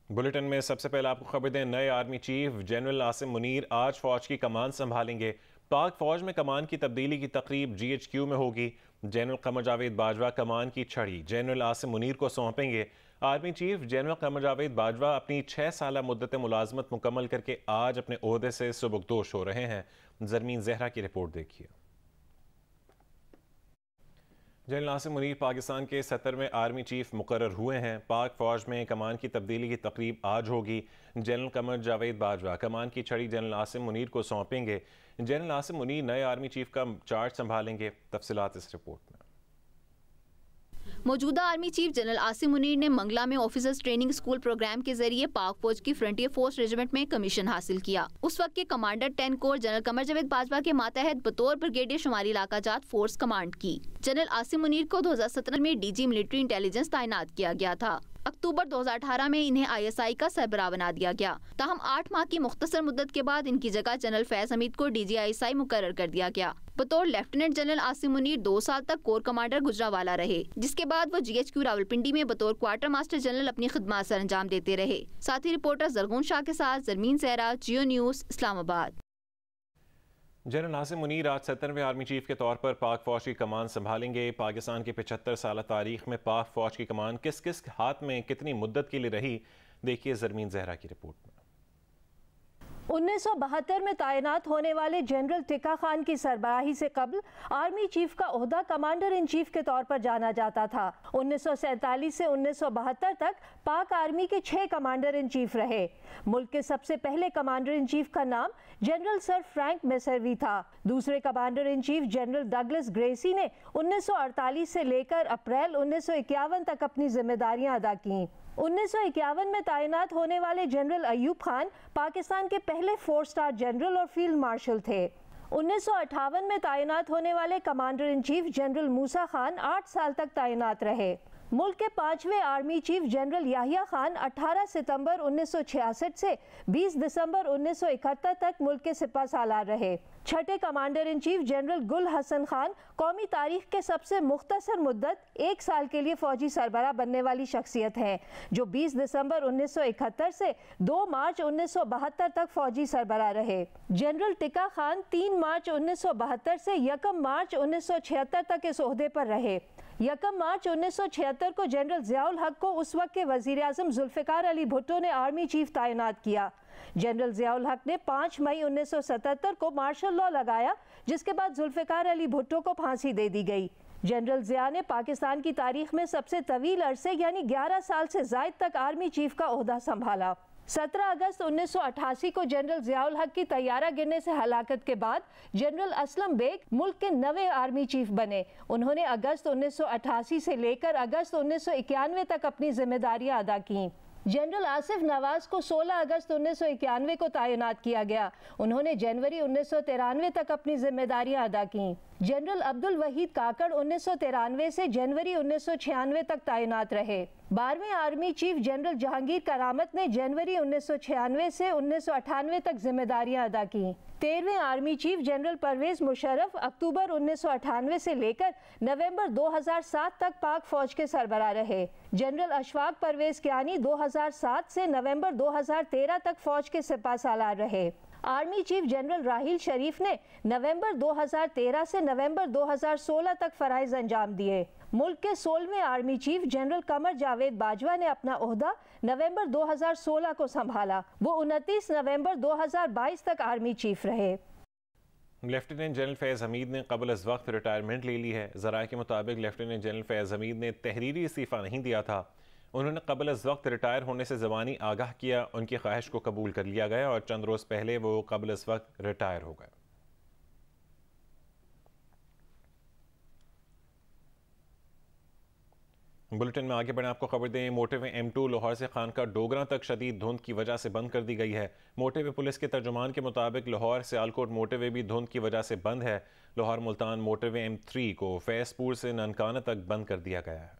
Bulletin में सबसे पहले आपको खबर दें, नए army chief general Asim Munir आज फौज की कमान संभालेंगे। पाक फौज में कमान की तब्दीली की तकरीब GHQ में होगी। जनरल कमर जावेद बाजवा कमान की छड़ी जनरल आसिम मुनीर को सौंपेंगे। Army chief general Qamar Javed Bajwa अपनी 6 साल मुद्दत मुलाजमत मुकम्मल करके आज अपने ओहदे से सुबुकदोश हो रहे हैं। जरमीन जहरा की रिपोर्ट देखिए। जनरल आसिम मुनीर पाकिस्तान के 70वें आर्मी चीफ मुकर्रर हुए हैं। पाक फौज में कमान की तब्दीली की तकरीब आज होगी। जनरल कमर जावेद बाजवा कमान की छड़ी जनरल आसिम मुनीर को सौंपेंगे। जनरल आसिम मुनीर नए आर्मी चीफ का चार्ज संभालेंगे। तफसीलात इस रिपोर्ट में। मौजूदा army chief general Asim Munir ने मंगला में ऑफिसर्स ट्रेनिंग स्कूल प्रोग्राम के जरिए पाक फौज की फ्रंटियर फोर्स रेजिमेंट में कमीशन हासिल किया। उस वक्त के commander 10 core general Qamar Javed Bajwa के मातहत बतौर ब्रिगेडियर शुमारी इलाका जात फोर्स कमांड की। जनरल आसिम मुनीर को 2017 में DG मिलिट्री इंटेलिजेंस तैनात किया गया था। अक्टूबर 2018 में इन्हें ISI का सरबराह बना दिया गया। ताहम 8 माह की मुख्तसर मुद्दत के बाद इनकी जगह जनरल फैज हमीद को DG ISI मुकर्रर कर दिया गया। बतौर लेफ्टिनेंट जनरल आसिम मुनीर 2 साल तक कोर कमांडर गुजरावाला रहे, जिसके बाद वो GHQ रावलपिंडी में बतौर क्वार्टर मास्टर जनरल अपनी खिदमत सर अंजाम देते रहे। साथी रिपोर्टर जरगुन शाह के साथ जरमीन सहरा, जियो न्यूज़, इस्लामाबाद। जनरल आसिम मुनीर आज 70वें आर्मी चीफ के तौर पर पाक फौज की कमान संभालेंगे। पाकिस्तान की 75 साल तारीख में पाक फौज की कमान किस किस हाथ में कितनी मुद्दत के लिए रही, देखिए जरमीन जहरा की रिपोर्ट में। 1972 में तैनात होने वाले जनरल टिक्का खान की सरबराही से कबल आर्मी चीफ का ओहदा कमांडर इन चीफ के तौर पर जाना जाता था। 1947 से 1972 तक पाक आर्मी के 6 कमांडर इन चीफ रहे। मुल्क के सबसे पहले कमांडर इन चीफ का नाम जनरल सर फ्रैंक मैसेरवी था। दूसरे commander in chief general Douglas Gracey ने 1948 से लेकर अप्रैल 1951 तक अपनी जिम्मेदारियां अदा की। 1951 में तैनात होने वाले जनरल अयूब खान पाकिस्तान के पहले 4 स्टार जनरल और फील्ड मार्शल थे। 1958 में तैनात होने वाले commander in chief general Musa Khan 8 साल तक तैनात रहे। मुल्क के 5वें army chief general Yahya Khan 18 सितंबर 1966 से 20 दिसंबर 1971 तक मुल्क के सिपहसालार रहे। छठे कमांडर इन चीफ जनरल गुल हसन खान कौमी तारीख के सबसे मुख्तसर मुद्दत 1 साल के लिए फौजी सरबराह बनने वाली शख्सियत हैं, जो 20 दिसंबर 1971 से 2 मार्च 1972 तक फौजी सरबराह रहे। जनरल टिक्का खान 3 मार्च 1972 से 1 मार्च 1976 तक इस ओहदे पर रहे। 1 मार्च 1976 को जनरल ज़ियाउल हक को उस वक्त के वज़ीर आज़म जुल्फ़िकार अली भुट्टो ने आर्मी चीफ तैनात किया। जनरल ज़ियाउल हक ने 5 मई 1977 को मार्शल लॉ लगाया, जिसके बाद जुल्फ़िकार अली भुट्टो को फांसी दे दी गई। जनरल ज़िया ने पाकिस्तान की तारीख में सबसे तवील अरसे यानी 11 साल से ज़ायद तक आर्मी चीफ का ओहदा संभाला। 17 अगस्त 1988 को जनरल ज़ियाउल हक की तैयारा गिरने से हलाकत के बाद जनरल असलम बेग मुल्क के 9वें आर्मी चीफ बने। उन्होंने अगस्त 1988 से लेकर अगस्त 1991 तक अपनी जिम्मेदारियां अदा की। जनरल आसिफ नवाज को 16 अगस्त 1991 को तैनात किया गया। उन्होंने जनवरी 1993 तक अपनी जिम्मेदारियां अदा की। जनरल अब्दुल वहीद काकड़ 1993 से जनवरी 1996 तक तैनात रहे। 12वें आर्मी चीफ जनरल जहांगीर करामत ने जनवरी 1996 से 1998 तक जिम्मेदारियां अदा की। 13वें army chief general Pervez Musharraf अक्टूबर 1998 से लेकर नवंबर 2007 तक पाक फौज के सरबराह रहे। जनरल अशफाक परवेज कियानी 2007 से नवंबर 2013 तक फौज के सिपहसालार रहे। आर्मी चीफ जनरल राहिल शरीफ ने नवंबर 2013 से नवंबर 2016 तक फराइज अंजाम दिए। मुल्क के 16वें army chief general Qamar Javed Bajwa ने अपना ओहदा नवंबर 2016 को संभाला। वो 29 नवंबर 2022 तक आर्मी चीफ रहे। लेफ्टिनेंट जनरल फैज़ हमीद ने कबल अज़ वक्त रिटायरमेंट ले ली है। ज़राए के मुताबिक लेफ्टिनेंट जनरल फैज़ हमीद ने तहरीरी इस्तीफ़ा नहीं दिया था। उन्होंने कबल अज़ वक्त रिटायर होने से ज़बानी आगाह किया। उनकी ख्वाहिश को कबूल कर लिया गया और चंद रोज़ पहले वो कबल अज़ वक्त रिटायर हो गए। बुलेटिन में आगे बढ़े, आपको खबर दें, मोटरवे M2 लाहौर से खानका डोगरा तक शदीद धुंध की वजह से बंद कर दी गई है। मोटरवे पुलिस के तर्जुमान के मुताबिक लाहौर से आलकोट मोटरवे भी धुंध की वजह से बंद है। लाहौर मुल्तान मोटरवे M3 को फैसपुर से ननकाना तक बंद कर दिया गया है।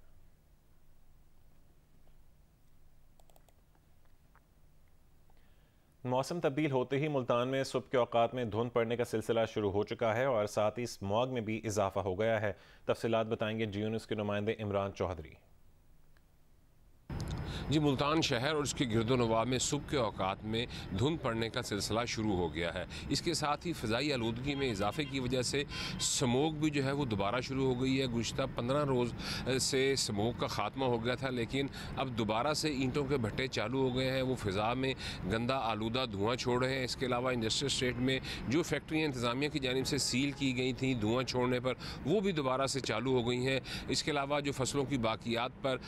मौसम तब्दील होते ही मुल्तान में सुबह के औकात में धुंध पड़ने का सिलसिला शुरू हो चुका है और साथ ही स्मॉग में भी इजाफा हो गया है। तफसीलात बताएंगे जियो न्यूज़ के नुमाइंदे इमरान चौधरी। जी, मुल्तान शहर और इसके गिरदोनवाब में सुबह के औकात में धुंध पड़ने का सिलसिला शुरू हो गया है। इसके साथ ही फ़िज़ाई आलूदगी में इजाफे की वजह से स्मोक भी जो है वो दोबारा शुरू हो गई है। गुज़िश्ता 15 रोज़ से स्मोक का ख़ात्मा हो गया था, लेकिन अब दोबारा से ईंटों के भट्टे चालू हो गए हैं। वो फ़िज़ा में गंदा आलूदा धुआँ छोड़ रहे हैं। इसके अलावा इंडस्ट्रियल स्टेट में जो फैक्ट्रियाँ इंतज़ामिया की जानिब से सील की गई थी धुआँ छोड़ने पर, वो भी दोबारा से चालू हो गई हैं। इसके अलावा जो फसलों की बाकियात पर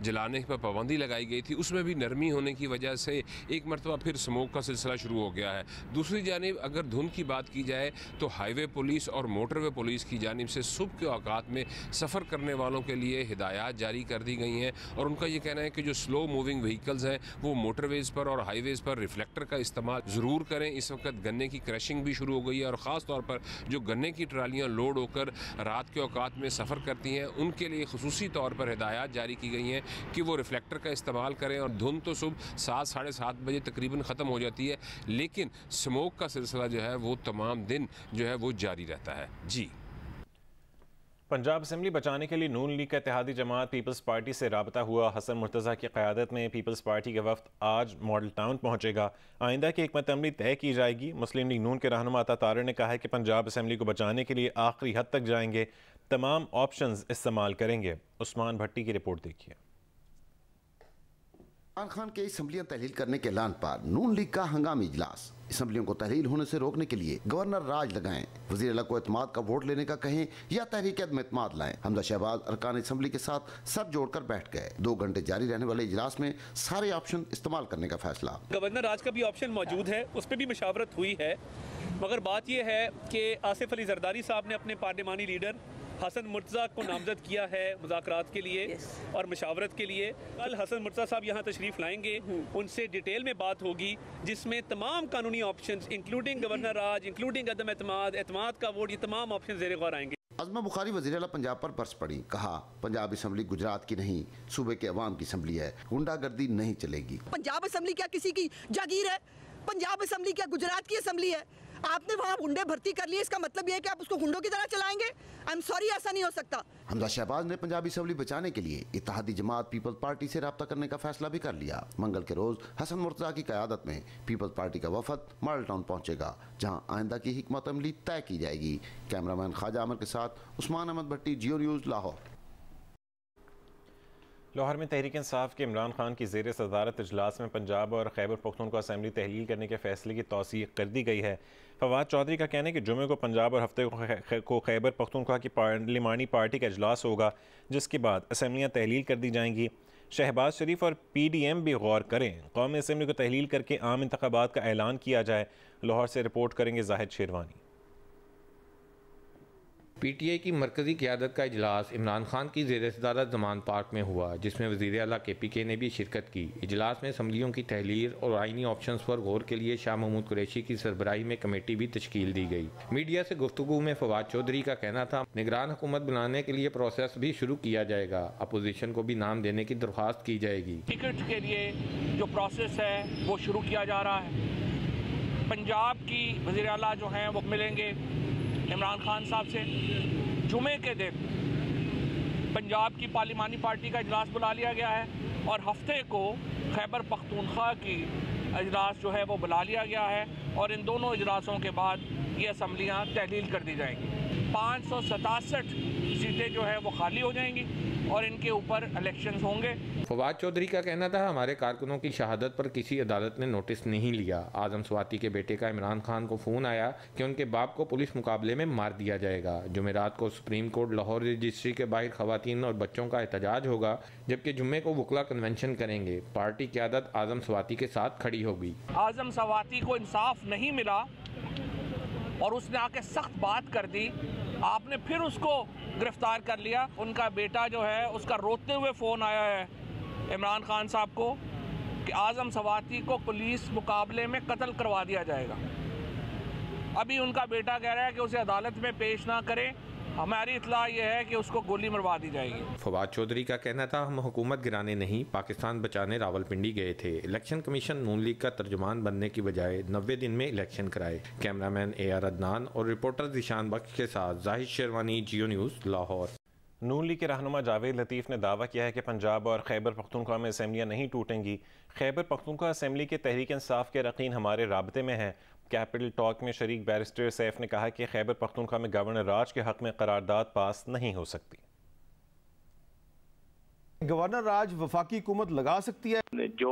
जलाने पर पाबंदी लगाई गई थी, उसमें भी नरमी होने की वजह से एक मरतबा फिर स्मोक का सिलसिला शुरू हो गया है। दूसरी जानिब अगर धुंध की बात की जाए तो हाईवे पुलिस और मोटरवे पुलिस की जानिब से सुबह के औकात में सफ़र करने वालों के लिए हिदायत जारी कर दी गई हैं और उनका ये कहना है कि जो स्लो मूविंग व्हीकल्स हैं वो मोटरवेज़ पर और हाईवेज़ पर रिफ्लेक्टर का इस्तेमाल ज़रूर करें। इस वक्त गन्ने की क्रशिंग भी शुरू हो गई है और ख़ास तौर पर जो गन्ने की ट्रालियाँ लोड होकर रात के औकात में सफ़र करती हैं उनके लिए खुसूसी तौर पर हिदायत जारी की गई हैं कि वो रिफ्लेक्टर का इस्तेमाल करें। और धुंध तो सुबह 7 साढ़े 7 बजे तकरीबन ख़त्म हो जाती है, लेकिन स्मोक का सिलसिला जो है वो तमाम दिन जो है वो जारी रहता है। जी, पंजाब असम्बली बचाने के लिए नून लीग का इत्तेहादी जमात पीपल्स पार्टी से राबता हुआ। हसन मुर्तज़ा की क़यादत में पीपल्स पार्टी के वफ्द आज मॉडल टाउन पहुँचेगा। आइंदा की हिकमत अमली तय की जाएगी। मुस्लिम लीग नून के रहनुमा अता तारिर ने कहा है कि पंजाब असम्बली को बचाने के लिए आखिरी हद तक जाएंगे, तमाम ऑप्शंस इस्तेमाल करेंगे। उस्मान भट्टी की रिपोर्ट देखिए। इमरान खान के असम्बलियां तहलील करने के ऐलान पर नून लीग का हंगामी इजलास। असम्बलियों को तहलील होने से रोकने के लिए गवर्नर राज लगाएं, वज़ीर आला को एतमाद का वोट लेने का कहें या तहरीक अदम एतमाद लाएं। हमजा शहबाज अरकान असम्बली के साथ सर जोड़कर बैठ गए। 2 घंटे जारी रहने वाले इजलास में सारे ऑप्शन इस्तेमाल करने का फैसला। गवर्नर राज का भी ऑप्शन मौजूद है, उस पर भी मशावरत हुई है, मगर बात यह है कि आसिफ अली जरदारी साहब ने अपने पार्लिमानी लीडर हसन मुर्तज़ा को नामजद किया है मुज़ाकरात के लिए और मशावरत के लिए। कल हसन मुर्तज़ा साहब यहाँ तशरीफ़ लाएंगे, उनसे डिटेल में बात होगी जिसमें तमाम कानूनी ऑप्शंस इंक्लूडिंग गवर्नर राज, इंक्लूडिंग अदम एतमाद, एतमाद का वोट, ये तमाम ऑप्शन ज़ेर गौर आएंगे। अज़मा बुखारी वज़ीर आला पंजाब पर बरस पड़ी, कहा पंजाब असम्बली गुजरात की नहीं सूबे के अवाम की असम्बली है, गुंडागर्दी नहीं चलेगी। पंजाब असम्बली क्या किसी की जागीर है? पंजाब असम्बली क्या गुजरात की असम्बली है? आपने वहाँ गुंडे भर्ती कर लिए, इसका मतलब ये है कि आप उसको गुंडों की तरह चलाएंगे? आई एम सॉरी, ऐसा नहीं हो सकता। हमजा शहबाज ने पंजाबी असम्बली बचाने के लिए इत्तेहादी जमात पीपल्स पार्टी से राब्ता करने का फैसला भी कर लिया। मंगल के रोज हसन मुर्तज़ा की क़यादत में पीपल्स पार्टी का वफद मॉडल टाउन पहुंचेगा, जहां आइंदा की हिकमत अमली तय की जाएगी। कैमरामैन ख्वाजा आमिर के साथ उस्मान अहमद भट्टी, जियो न्यूज़, लाहौर। लाहौर में तहरीक इंसाफ के इमरान खान की ज़ेर सदारत इजलास में पंजाब और खैबर पख्तूनख्वा असम्बली तहलील करने के फैसले की तौसीक़ कर दी गई है। फवाद चौधरी का कहना है कि जुमे को पंजाब और हफ्ते को खैबर पख्तूनख्वा की पार्लिमानी पार्टी का इजलास होगा, जिसके बाद असम्बलियाँ तहलील कर दी जाएंगी। शहबाज शरीफ और PDM भी गौर करें, कौमी असम्बली को तहलील करके आम इंतखाबात का ऐलान किया जाए। लाहौर से रिपोर्ट करेंगे जाहिद शेरवानी। PTI की मरकज़ी क़यादत का इजलास इमरान खान की ज़ेर सदारत ज़मान पार्क में हुआ, जिसमें वज़ीर आला KPK ने भी शिरकत की। इजलास में असम्बलियों की तहलील और आइनी ऑप्शंस पर गौर के लिए शाह महमूद कुरैशी की सरबराही में कमेटी भी तश्कील दी गई। मीडिया से गुफ्तगू में फवाद चौधरी का कहना था, निगरान हुकूमत बनाने के लिए प्रोसेस भी शुरू किया जाएगा, अपोजिशन को भी नाम देने की दरख्वास्त की जाएगी। टिकट के लिए जो प्रोसेस है वो शुरू किया जा रहा है। पंजाब की वज़ीर आला जो हैं वो मिलेंगे इमरान खान साहब से। जुमे के दिन पंजाब की पार्लिमानी पार्टी का इजलास बुला लिया गया है और हफ्ते को खैबर पख्तूनख्वा की इजलास जो है वो बुला लिया गया है और इन दोनों इजलासों के बाद ये असम्बलियाँ तहलील कर दी जाएंगी। 567 सीटें जो है वो खाली हो जाएंगी और इनके ऊपर इलेक्शंस होंगे। फवाद चौधरी का कहना था, हमारे कारकुनों की शहादत पर किसी अदालत ने नोटिस नहीं लिया। आजम स्वाति के बेटे का इमरान खान को फ़ोन आया कि उनके बाप को पुलिस मुकाबले में मार दिया जाएगा। जुमेरात को सुप्रीम कोर्ट लाहौर रजिस्ट्री के बाहर खवातीन और बच्चों का एहतजाज होगा, जबकि जुम्मे को वकला कन्वेंशन करेंगे। पार्टी क़यादत आजम स्वाति के साथ खड़ी होगी। आजम स्वाति को इंसाफ नहीं मिला और उसने आके सख्त बात कर दी, आपने फिर उसको गिरफ्तार कर लिया। उनका बेटा जो है उसका रोते हुए फ़ोन आया है इमरान खान साहब को कि आजम स्वाति को पुलिस मुकाबले में कत्ल करवा दिया जाएगा। अभी उनका बेटा कह रहा है कि उसे अदालत में पेश ना करें, हमारी इतला ये है कि उसको गोली मरवा दी जाएगी। फवाद चौधरी का कहना था, हम हुकूमत गिराने नहीं, पाकिस्तान बचाने रावलपिंडी गए थे। इलेक्शन कमीशन नून लीग का तर्जुमान बनने की बजाय 90 दिन में इलेक्शन कराए। कैमरामैन AR अदनान और रिपोर्टर जिशान बख्श के साथ जाहिद शेरवानी, जियो न्यूज़, लाहौर। नून लीग के रहनुमा जावेद लतीफ़ ने दावा किया है कि पंजाब और खैबर पख्तूनख्वा में असम्बलियाँ नहीं टूटेंगी। खैबर पख्तूनख्वा असम्बली के तहरीक इंसाफ के रकीन हमारे राब्ते में हैं। कैपिटल टॉक में शरीक बैरिस्टर सैफ ने कहा कि खैबर पख्तूनख्वा में गवर्नर राज के हक में करारदाद पास नहीं हो सकती। गवर्नर राज वफाकी हुकूमत लगा सकती है? जो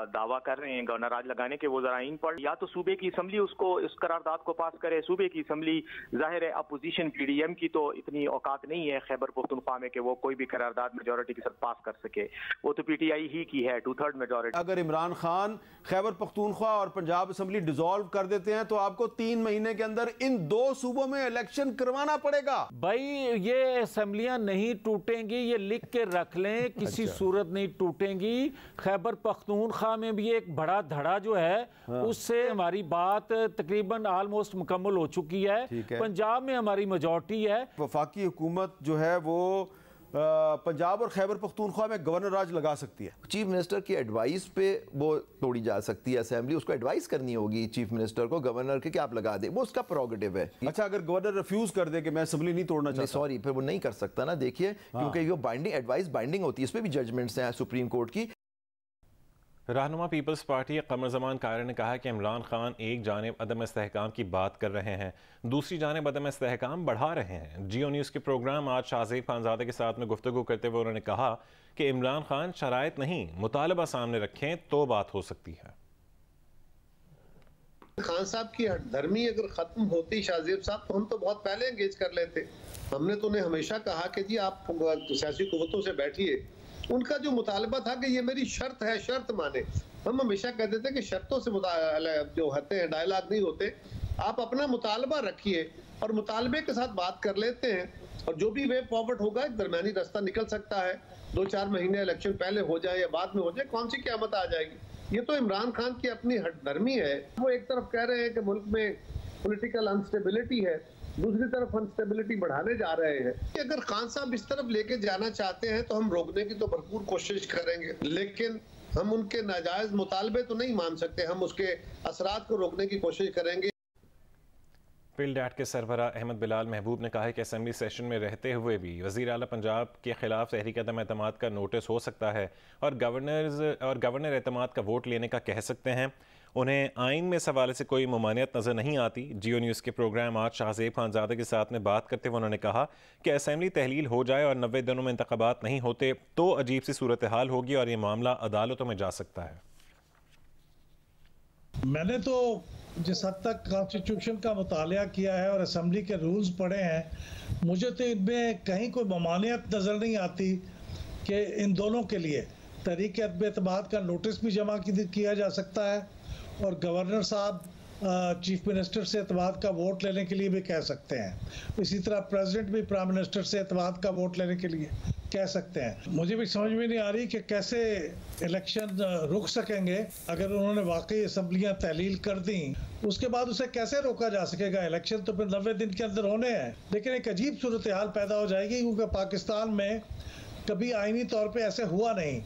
दावा कर रहे हैं गवर्नर राज लगाने के, वो ज़राइन पर या तो सूबे की असम्बली उसको इस करारदाद को पास करे। सूबे की असम्बली जाहिर है अपोजिशन PDM की तो इतनी औकात नहीं है खैबर पख्तूनख्वा में कि वो कोई भी करारदाद मेजॉरिटी के साथ पास कर सके। वो तो PTI ही की है 2/3 मेजॉरिटी। अगर इमरान खान खैबर पख्तूनख्वा और पंजाब असम्बली डिसॉल्व कर देते हैं तो आपको 3 महीने के अंदर इन 2 सूबों में इलेक्शन करवाना पड़ेगा। भाई ये असम्बलियां नहीं टूटेंगी, ये लिख के रख लें, किसी सूरत नहीं टूटेंगी। खैबर पख्तूनख्वा में भी एक बड़ा धड़ा जो है उससे हमारी बात तकरीबन ऑलमोस्ट मुकम्मल हो चुकी है। पंजाब में हमारी मेजॉरिटी है। वफाकी हुकूमत जो है वो पंजाब और खैबर पख्तूनख्वा में गवर्नर राज लगा सकती है। चीफ मिनिस्टर की एडवाइस पे वो तोड़ी जा सकती है असेंबली। उसको एडवाइस करनी होगी चीफ मिनिस्टर को, गवर्नर के कि आप लगा दे, वो उसका प्रोगेटिव है। अच्छा, अगर गवर्नर रिफ्यूज कर दे कि मैं असेंबली नहीं तोड़ना चाहता, सॉरी, फिर वो नहीं कर सकता ना। देखिए, क्योंकि ये बाइंडिंग एडवाइस बाइंडिंग होती है, इस पे भी जजमेंट्स हैं सुप्रीम कोर्ट की। रहनुमा पीपल्स पार्टी कमर ज़मान कारी ने कहा कि इमरान खान एक जानिब अदम इस्तेहकाम की बात कर रहे हैं, दूसरी जानिब अदम इस्तेहकाम बढ़ा रहे हैं। जियो न्यूज़ के प्रोग्राम आज शाहज़ेब खानज़ादे के साथ में गुफ्तगू करते हुए उन्होंने कहा कि इमरान खान शराइत नहीं मुतालबा सामने रखें तो बात हो सकती है। खान साहब की हठधर्मी अगर खत्म होती शाहज़ेब साहब, तो हम तो बहुत पहले एंगेज कर लेते। हमने तो उन्हें हमेशा कहा कि जी आप सियासी कुव्वतों से बैठिए। उनका जो मुतालबा था कि ये मेरी शर्त है, शर्त माने। हम हमेशा कहते थे कि शर्तों से जो होते हैं डायलॉग नहीं होते। आप अपना मुतालबा रखिए और मुतालबे के साथ बात कर लेते हैं, और जो भी वे फॉरवर्ड होगा एक दरमियानी रास्ता निकल सकता है। 2-4 महीने इलेक्शन पहले हो जाए या बाद में हो जाए, कौन सी क़यामत आ जाएगी। ये तो इमरान खान की अपनी हठधर्मी है। वो एक तरफ कह रहे हैं कि मुल्क में पॉलिटिकल अनस्टेबिलिटी है, दूसरी तरफ अनस्टेबिलिटी बढ़ाने जा रहे हैं। अगर खान साहब इस तरफ लेके जाना चाहते हैं तो हम रोकने की तो भरपूर कोशिश करेंगे, लेकिन हम उनके नाजायज मुतालबे तो नहीं मान सकते। हम उसके असरात को रोकने की कोशिश करेंगे। पिलडैट के सरबरा अहमद बिलाल महबूब ने कहा है कि असेंबली सेशन में रहते हुए भी वज़ीर आला पंजाब के खिलाफ तहरीक अदम एतमाद का नोटिस हो सकता है और गवर्नर एतमाद का वोट लेने का कह सकते हैं। उन्हें आइन में इस हवाले से कोई ममानियत नज़र नहीं आती। जियो न्यूज़ के प्रोग्राम आज शाहज़ेब खानज़ादे के साथ में बात करते हुए उन्होंने कहा कि असेंबली तहलील हो जाए और 90 दिनों में इंतखाबात नहीं होते तो अजीब सी सूरत हाल होगी और ये मामला अदालतों में जा सकता है। मैंने तो जिस हद तक कॉन्स्टिट्यूशन का मुतालिया किया है और असेंबली के रूल्स पढ़े हैं, मुझे तो इनमें कहीं कोई ममानियत नज़र नहीं आती कि इन दोनों के लिए तहरीक अदम एतमाद का नोटिस भी जमा किया जा सकता है और गवर्नर साहब चीफ मिनिस्टर से एतमाद का वोट लेने के लिए भी कह सकते हैं। इसी तरह प्रेसिडेंट भी प्राइम मिनिस्टर से एतमाद का वोट लेने के लिए कह सकते हैं। मुझे भी समझ में नहीं आ रही कि कैसे इलेक्शन रुक सकेंगे। अगर उन्होंने वाकई असम्बलियाँ तहलील कर दी, उसके बाद उसे कैसे रोका जा सकेगा। इलेक्शन तो फिर 90 दिन के अंदर होने हैं, लेकिन एक अजीब सूरत हाल पैदा हो जाएगी क्योंकि पाकिस्तान में कभी आईनी तौर पर ऐसे हुआ नहीं।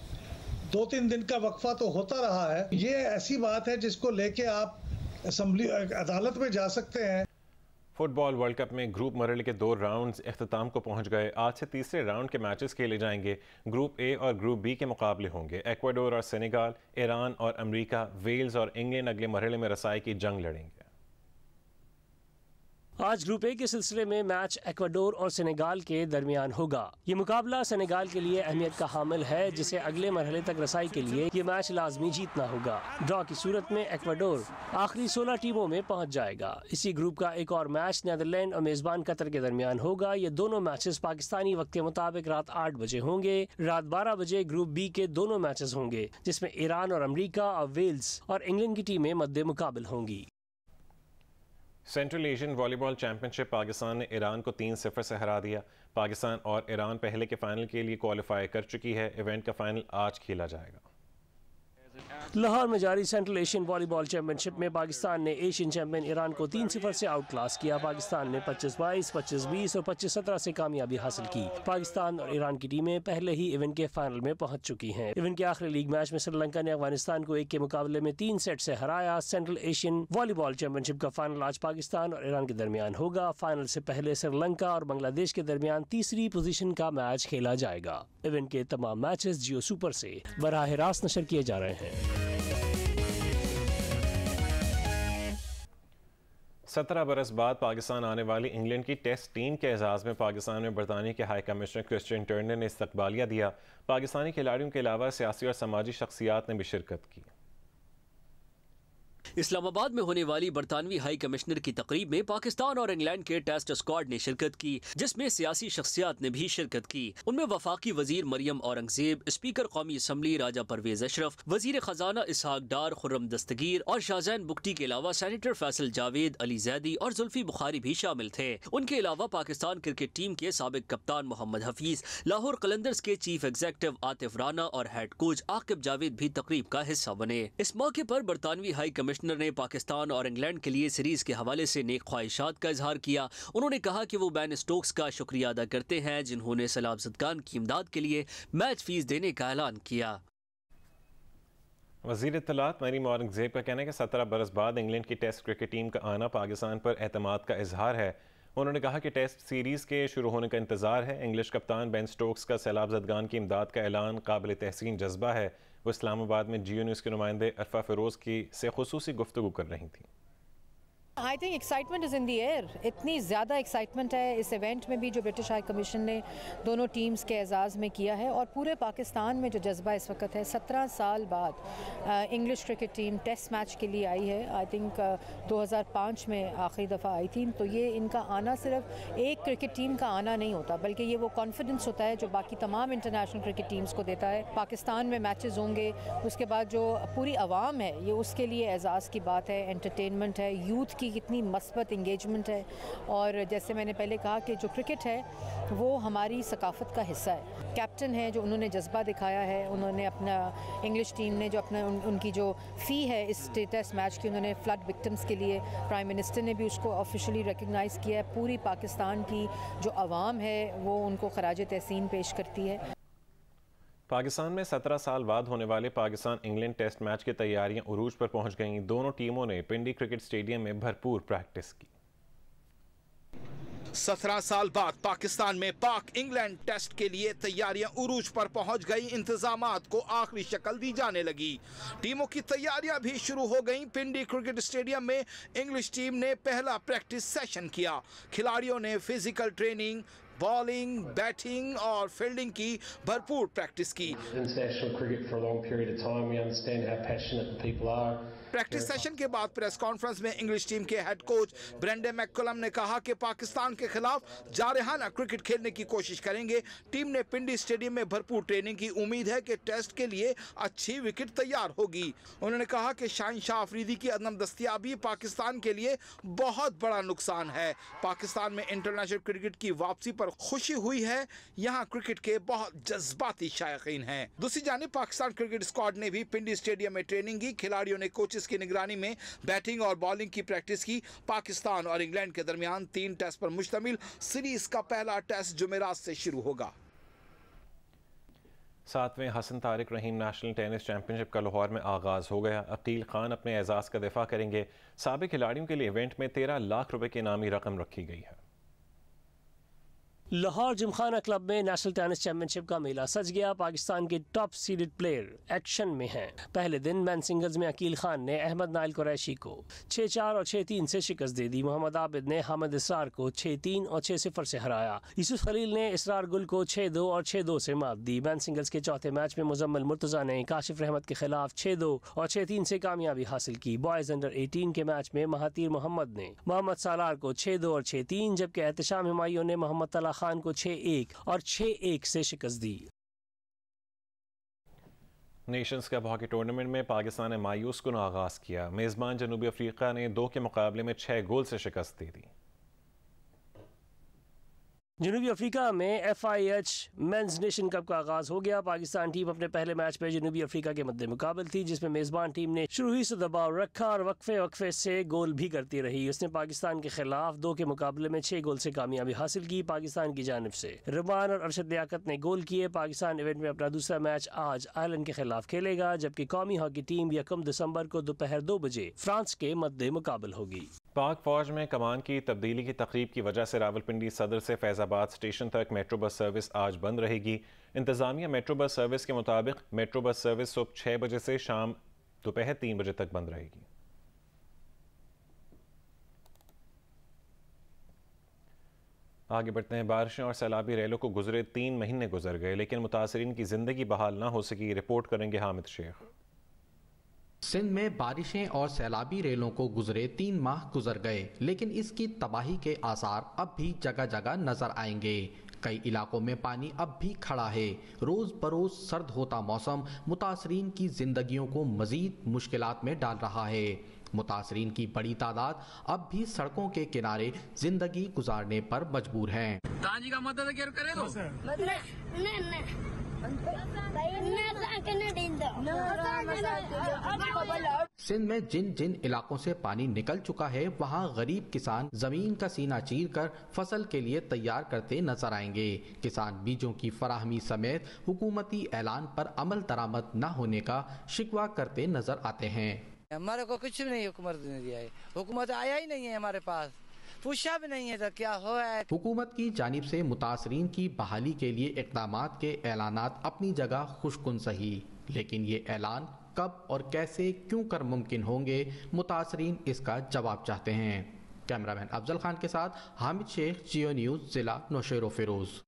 2-3 दिन का वक्फा तो होता रहा है। ये ऐसी बात है जिसको लेके आप असेंबली अदालत में जा सकते हैं। फुटबॉल वर्ल्ड कप में ग्रुप मरहले के 2 राउंड्स इख्तिताम को पहुंच गए। आज से तीसरे राउंड के मैचेस खेले जाएंगे। ग्रुप ए और ग्रुप बी के मुकाबले होंगे। इक्वाडोर और सेनेगाल, ईरान और अमेरिका, वेल्स और इंग्लैंड अगले मरहले में रसाई की जंग लड़ेंगे। आज ग्रुप ए के सिलसिले में मैच इक्वाडोर और सेनेगाल के दरमियान होगा। ये मुकाबला सेनेगाल के लिए अहमियत का हामिल है, जिसे अगले मरहले तक रसाई के लिए ये मैच लाजमी जीतना होगा। ड्रॉ की सूरत में इक्वाडोर आखिरी 16 टीमों में पहुंच जाएगा। इसी ग्रुप का एक और मैच नीदरलैंड और मेजबान कतर के दरमियान होगा। ये दोनों मैचेस पाकिस्तानी वक्त के मुताबिक रात 8 बजे होंगे। रात 12 बजे ग्रुप बी के दोनों मैचेस होंगे, जिसमें ईरान और अमेरिका और वेल्स और इंग्लैंड की टीमें मद्दे मुकाबल होंगी। Central Asian volleyball championship Pakistan ने ईरान को 3-0 से हरा दिया। पाकिस्तान और ईरान पहले के फाइनल के लिए क्वालिफाई कर चुकी है। इवेंट का फाइनल आज खेला जाएगा। लाहौर में जारी सेंट्रल एशियन वॉलीबॉल चैंपियनशिप में पाकिस्तान ने एशियन चैंपियन ईरान को 3-0 से आउट क्लास किया। पाकिस्तान ने 25-22, 25-20 और 25-17 से कामयाबी हासिल की। पाकिस्तान और ईरान की टीमें पहले ही इवेंट के फाइनल में पहुंच चुकी हैं। इवेंट के आखिरी लीग मैच में श्रीलंका ने अफगानिस्तान को 1 के मुकाबले में 3 सेट से हराया। सेंट्रल एशियन वॉलीबॉल चैंपियनशिप का फाइनल आज पाकिस्तान और ईरान के दरमियान होगा। फाइनल से पहले श्रीलंका और बांग्लादेश के दरमियान तीसरी पोजीशन का मैच खेला जाएगा। इवेंट के तमाम मैचेस जियो सुपर से बराह रास्त नशर किए जा रहे हैं। 17 बरस बाद पाकिस्तान आने वाली इंग्लैंड की टेस्ट टीम के एजाज़ में पाकिस्तान में बरतानिया के हाई कमिश्नर क्रिश्चियन टर्नर ने इस्तकबालिया दिया। पाकिस्तानी खिलाड़ियों के अलावा सियासी और समाजी शख्सियात ने भी शिरकत की। इस्लामाबाद में होने वाली बरतानवी हाई कमिश्नर की तकरीब में पाकिस्तान और इंग्लैंड के टेस्ट स्क्वाड ने शिरकत की, जिसमें सियासी शख्सियात ने भी शिरकत की। उनमें वफाकी वजीर मरियम औरंगजेब, स्पीकर कौमी असम्बली राजा परवेज अशरफ, वजीर खजाना इसहाक डार, खुर्रम दस्तगीर और शाहजैन बुख्ती के अलावा सेनेटर फैसल जावेद, अली जैदी और जुल्फी बुखारी भी शामिल थे। उनके अलावा पाकिस्तान क्रिकेट टीम के साबिक कप्तान मोहम्मद हफीज, लाहौर कलंदर्स के चीफ एग्जीक्यूटिव आतिफ राना और हेड कोच आकिब जावेद भी तकरीब का हिस्सा बने। इस मौके पर बरतानवी हाई कमिश्नर ने पाकिस्तान और इंग्लैंड के लिए सीरीज के हवाले से नेक ख्वाहिशात का इजहार किया। उन्होंने कहा कि वो बेन स्टोक्स का शुक्रिया अदा करते हैं, जिन्होंने सैलाब ज़दगान की इमदाद के लिए मैच फीस देने का ऐलान किया। वज़ीर इत्तलात मरियम औरंगजेब का कहना है कि 17 बरस बाद इंग्लैंड की टेस्ट क्रिकेट टीम का आना पाकिस्तान पर एतमाद का इजहार है। उन्होंने कहा कि टेस्ट सीरीज़ के शुरू होने का इंतज़ार है। इंग्लिश कप्तान बेन स्टोक्स का सैलाब ज़दगान की इमदाद का ऐलान काबिल तहसीन जज्बा है। वो इस्लामाबाद में जियो न्यूज़ के नुमाइंदे अरफा फ़िरोज़ की से खुसूसी गुफ्तगू कर रही थी। I think excitement is in the air. इतनी ज़्यादा एक्साइटमेंट है इस इवेंट में भी जो ब्रिटिश हाई कमीशन ने दोनों टीम्स के एजाज़ में किया है, और पूरे पाकिस्तान में जो जज्बा इस वक्त है। 17 साल बाद English cricket team test match के लिए आई है। आई थिंक 2005 में आखिरी दफ़ा आई थी। तो ये इनका आना सिर्फ एक क्रिकेट टीम का आना नहीं होता, बल्कि ये वो कॉन्फिडेंस होता है जो बाकी तमाम इंटरनेशनल क्रिकेट टीम्स को देता है। पाकिस्तान में मैचेस होंगे, उसके बाद जो पूरी आवाम है ये उसके लिए एजाज़ की बात है, एंटरटेनमेंट है, यूथ की कितनी मस्बत इंगेजमेंट है। और जैसे मैंने पहले कहा कि जो क्रिकेट है वो हमारी सकाफत का हिस्सा है। कैप्टन है जो उन्होंने जज्बा दिखाया है, उन्होंने अपना इंग्लिश टीम ने जो अपना उनकी जो फ़ी है इस टेस्ट मैच की, उन्होंने फ्लड विक्टिम्स के लिए प्राइम मिनिस्टर ने भी उसको ऑफिशियली रिकग्नाइज़ किया है। पूरी पाकिस्तान की जो आवाम है वो उनको खराज तहसीन पेश करती है। पाकिस्तान में 17 साल बाद होने वाले पाकिस्तान इंग्लैंड टेस्ट मैच की तैयारियां उरूज पर पहुंच गईं। दोनों टीमों ने पिंडी क्रिकेट स्टेडियम में भरपूर प्रैक्टिस की। 17 साल बाद पाकिस्तान में पाक इंग्लैंड टेस्ट के लिए तैयारियां उरूज पर पहुंच गई। इंतजामात को आखिरी शक्ल दी जाने लगी। टीमों की तैयारियां भी शुरू हो गईं। पिंडी क्रिकेट स्टेडियम में इंग्लिश टीम ने पहला प्रैक्टिस सेशन किया। खिलाड़ियों ने फिजिकल ट्रेनिंग, बॉलिंग, बैटिंग और फील्डिंग की भरपूर प्रैक्टिस की। प्रैक्टिस सेशन के बाद प्रेस कॉन्फ्रेंस में इंग्लिश टीम के हेड कोच ब्रेंडन मैककलम ने कहा कि पाकिस्तान के खिलाफ जारहाना क्रिकेट खेलने की कोशिश करेंगे। टीम ने पिंडी स्टेडियम में भरपूर ट्रेनिंग की। उम्मीद है कि टेस्ट के लिए अच्छी विकेट तैयार होगी। उन्होंने कहा कि शाहीन शाह अफरीदी की अदम दस्तियाबी पाकिस्तान के लिए बहुत बड़ा नुकसान है। पाकिस्तान में इंटरनेशनल क्रिकेट की वापसी पर खुशी हुई है। यहाँ क्रिकेट के बहुत जज्बाती शायकीन हैं। दूसरी जानिब पाकिस्तान क्रिकेट स्क्वाड ने भी पिंडी स्टेडियम में ट्रेनिंग की। खिलाड़ियों ने कोचेस की निगरानी में बैटिंग और बॉलिंग की प्रैक्टिस की। पाकिस्तान और इंग्लैंड के दरमियान 3 टेस्ट पर मुश्तमिल सीरीज का पहला टेस्ट जुमेरात से शुरू होगा। 7वें हसन तारिक रहीम नेशनल टेनिस चैंपियनशिप का लाहौर में आगाज़ हो गया। अकील खान अपने एजाज़ का दिफा करेंगे। साबिक खिलाड़ियों के लिए इवेंट में 13 लाख रुपए की इनामी रकम रखी गई है। लाहौर जिमखाना क्लब में नेशनल टेनिस चैंपियनशिप का मेला सज गया। पाकिस्तान के टॉप सीडेड प्लेयर एक्शन में हैं। पहले दिन मैन सिंगल्स में अकील खान ने अहमद नाइल कुरैशी को 6-4 और 6-3 से शिकस्त दे दी। मोहम्मद आबिद ने हामिद इसरार को 6-3 और 6-0 से हराया। यूसुफ खलील ने इसरार गुल को 6-2 और 6-2 से मात दी। मैन सिंगल्स के चौथे मैच में मुजम्मिल मुर्तज़ा ने काशिफ रहमत के खिलाफ 6-2 और 6-3 से कामयाबी हासिल की। बॉयज अंडर 18 के मैच में महातीर मोहम्मद ने मोहम्मद सालार को 6-2 और 6-3, जबकि एहतशाम हुमायूं ने मोहम्मद तला खान को 6-1 और 6-1 से शिकस्त दी। नेशंस कप हॉकी टूर्नामेंट में पाकिस्तान ने मायूस कुन आगाज किया। मेजबान जनूबी अफ्रीका ने 2 के मुकाबले में 6 गोल से शिकस्त दे दी। जनूबी अफ्रीका में FIH मेंस नेशन कप का आगाज हो गया। पाकिस्तान टीम अपने पहले मैच में जनूबी अफ्रीका के मद्दे मुकाबल थी, जिसमें मेजबान टीम ने शुरू ही से दबाव रखा और वक्फे से गोल भी करती रही। उसने पाकिस्तान के खिलाफ 2 के मुकाबले में 6 गोल से कामयाबी हासिल की। पाकिस्तान की जानिब से रमान और अरशद लियाकत ने गोल किए। पाकिस्तान इवेंट में अपना दूसरा मैच आज आयरलैंड के खिलाफ खेलेगा, जबकि कौमी हॉकी टीम 1 दिसंबर को दोपहर 2 बजे फ्रांस के मद्दे मुकाबल होगी। पाक फौज में कमान की तब्दीली की तकरीब की वजह से रावलपिंडी सदर से फैजाबाद स्टेशन तक मेट्रो बस सर्विस आज बंद रहेगी। इंतजामिया मेट्रो बस सर्विस के मुताबिक मेट्रो बस सर्विस सुबह 6 बजे से शाम दोपहर 3 बजे तक बंद रहेगी। आगे बढ़ते हैं। बारिशें और सैलाबी रेलों को गुजरे 3 महीने गुजर गए, लेकिन मुतासरीन की जिंदगी बहाल ना हो सकी। रिपोर्ट करेंगे हामिद शेख। सिंध में बारिशें और सैलाबी रेलों को गुजरे 3 माह गुजर गए, लेकिन इसकी तबाही के आसार अब भी जगह जगह नजर आएंगे। कई इलाकों में पानी अब भी खड़ा है। रोज बरोज सर्द होता मौसम मुतासरीन की जिंदगियों को मजीद मुश्किलात में डाल रहा है। मुतासरीन की बड़ी तादाद अब भी सड़कों के किनारे जिंदगी गुजारने पर मजबूर हैं। का मदद करे तो सिंध में जिन जिन इलाकों से पानी निकल चुका है, वहाँ गरीब किसान जमीन का सीना चीर कर फसल के लिए तैयार करते नजर आएंगे। किसान बीजों की फराहमी समेत हुकूमती ऐलान पर अमल दरामद न होने का शिकवा करते नजर आते हैं। हमारे को कुछ भी नहीं हुकूमत ने दिया है, हुकूमत आया ही नहीं है हमारे पास, पूछा भी नहीं है तो क्या हो है। हुकूमत की जानिब से मुतासरीन की बहाली के लिए इक़दामात के ऐलानात अपनी जगह खुशकुन सही, लेकिन ये ऐलान कब और कैसे क्यों कर मुमकिन होंगे, मुतासरीन इसका जवाब चाहते हैं। कैमरामैन अफजल खान के साथ हामिद शेख, जियो न्यूज़, जिला नौशेरो फिरोज।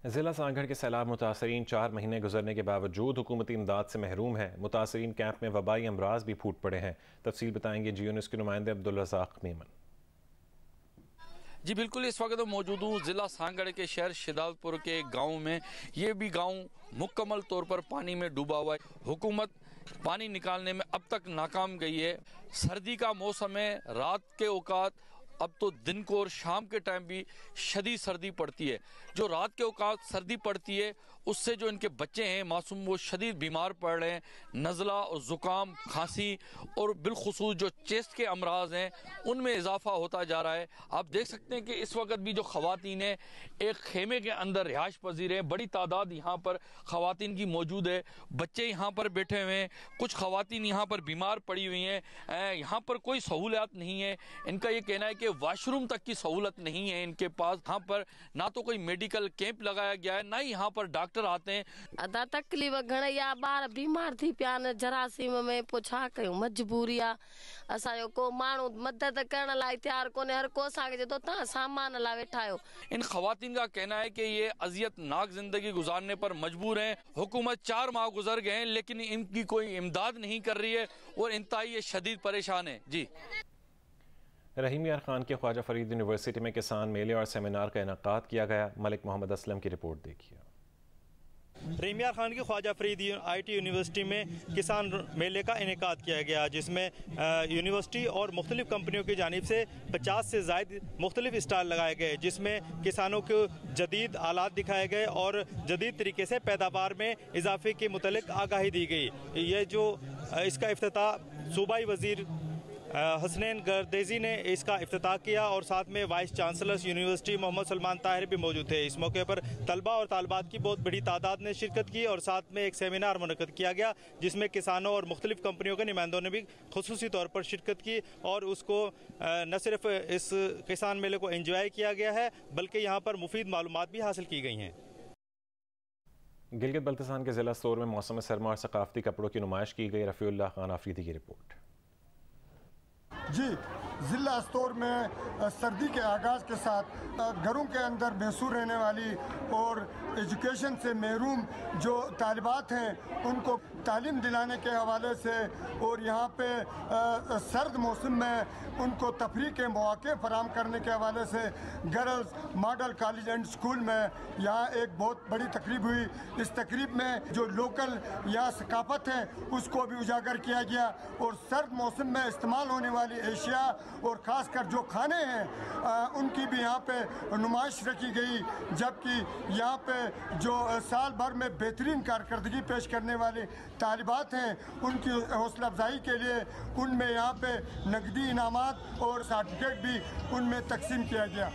जिला सांगढ़ के सैलाब मुतासरीन 4 महीने गुजरने के बावजूद हुकूमती इमदाद से महरूम है। मुतासरीन कैंप में वबाई अमराज भी फूट पड़े हैं। तफसील बताएंगे जियो न्यूज़ के नुमाइंदे अब्दुल रज़ाक मेमन। जी बिल्कुल, इस वक्त मौजूद हूँ जिला सांगढ़ के शहर शिदालपुर के गांव में। ये भी गांव मुकम्मल तौर पर पानी में डूबा हुआ है। हुकूमत पानी निकालने में अब तक नाकाम गई है। सर्दी का मौसम है, रात के औकात अब तो दिन को और शाम के टाइम भी शदीद सर्दी पड़ती है। जो रात के औकात सर्दी पड़ती है उससे जो इनके बच्चे हैं मासूम, वो शदीद बीमार पड़ रहे हैं। नज़ला और ज़ुकाम, खांसी और बिलखुसूस जो चेस्ट के अमराज हैं उनमें इजाफा होता जा रहा है। आप देख सकते हैं कि इस वक्त भी जो ख़वातीन हैं एक खेमे के अंदर रिहाइश पजीर हैं। बड़ी तादाद यहाँ पर ख़वातीन की मौजूद है। बच्चे यहाँ पर बैठे हुए हैं, कुछ ख़वातीन यहाँ पर बीमार पड़ी हुई हैं। यहाँ पर कोई सहूलियात नहीं है। इनका ये कहना है कि वाशरूम तक की सहूलत नहीं है इनके पास। यहाँ पर ना तो कोई मेडिकल कैंप लगाया गया है, ना ही यहाँ पर डॉक्टर आते हैं। अदा तकलीफ़ घणा ॿार बीमार थी पिया न जरासीम में, पोइ छा कयूं, मजबूरी आहे। असांजो को माण्हू मदद करण लाइ तैयार कोन्हे, हर को असांखे चए थो तव्हां सामान लाइ वेठा आहियो। इन खवातीन का कहना है कि ये अजियतनाक जिंदगी गुजारने पर मजबूर हैं। हुकूमत 4 माह गुजर गए हैं लेकिन इनकी कोई इमदाद नहीं कर रही है और इंतहाई शदीद परेशान है। जी रहीम यार खान के ख्वाजा फरीद यूनिवर्सिटी में किसान मेले और सेमिनार का इनेकाद किया गया। मलिक मोहम्मद असलम की रिपोर्ट देखिए। रहीम यार खान की ख्वाजा फरीद IT यूनिवर्सिटी में किसान मेले का इनेकाद किया गया, जिसमें यूनिवर्सिटी और मुख्तलिफ कंपनियों की जानिब से 50 से ज़ायद मुख्तलिफ स्टॉल लगाए गए, जिसमें किसानों को जदीद आलात दिखाए गए और जदीद तरीके से पैदावार में इजाफे के मुतल्लिक आगाही दी गई। ये जो इसका इफ्तिताह सूबाई वज़ीर हसनैन गर्देजी ने इसका इफ्तिताह किया और साथ में vice chancellor university Mohammad Salman Tahir भी मौजूद थे। इस मौके पर तलबा और तालबात की बहुत बड़ी तादाद ने शिरकत की और साथ में एक सेमिनार मुनक़्क़द किया गया, जिसमें किसानों और मुख्तलिफ कंपनियों के नुमाइंदों ने भी खुसूसी तौर पर शिरकत की और उसको न सिर्फ इस किसान मेले को एंजॉय किया गया है बल्कि यहाँ पर मुफीद मालूमात भी हासिल की गई हैं। गिलगित बल्तिस्तान के ज़िला स्टोर में मौसम सरमा और सकाफती कपड़ों की नुमाइश की गई। रफ़ीउल्लाह खान आफरीदी की रिपोर्ट। जी, ज़िला स्टोर में सर्दी के आगाज़ के साथ घरों के अंदर महसूर रहने वाली और एजुकेशन से महरूम जो तालिबात हैं उनको तालीम दिलाने के हवाले से और यहाँ पे सर्द मौसम में उनको तफरीह के मौके फराम करने के हवाले से girls model college and school में यहाँ एक बहुत बड़ी तकरीब हुई। इस तकरीब में जो लोकल यहाँ सकाफत है उसको भी उजागर किया गया और सर्द मौसम में इस्तेमाल होने वाली एशिया और ख़ासकर जो खाने हैं उनकी भी यहाँ पे नुमाइश रखी गई, जबकि यहाँ पे जो साल भर में बेहतरीन कारकर्दगी पेश करने वाले तालिबात हैं उनकी हौसला अफजाई के लिए उनमें यहाँ पे नकदी इनामात और सर्टिफिकेट भी उनमें तकसीम किया गया।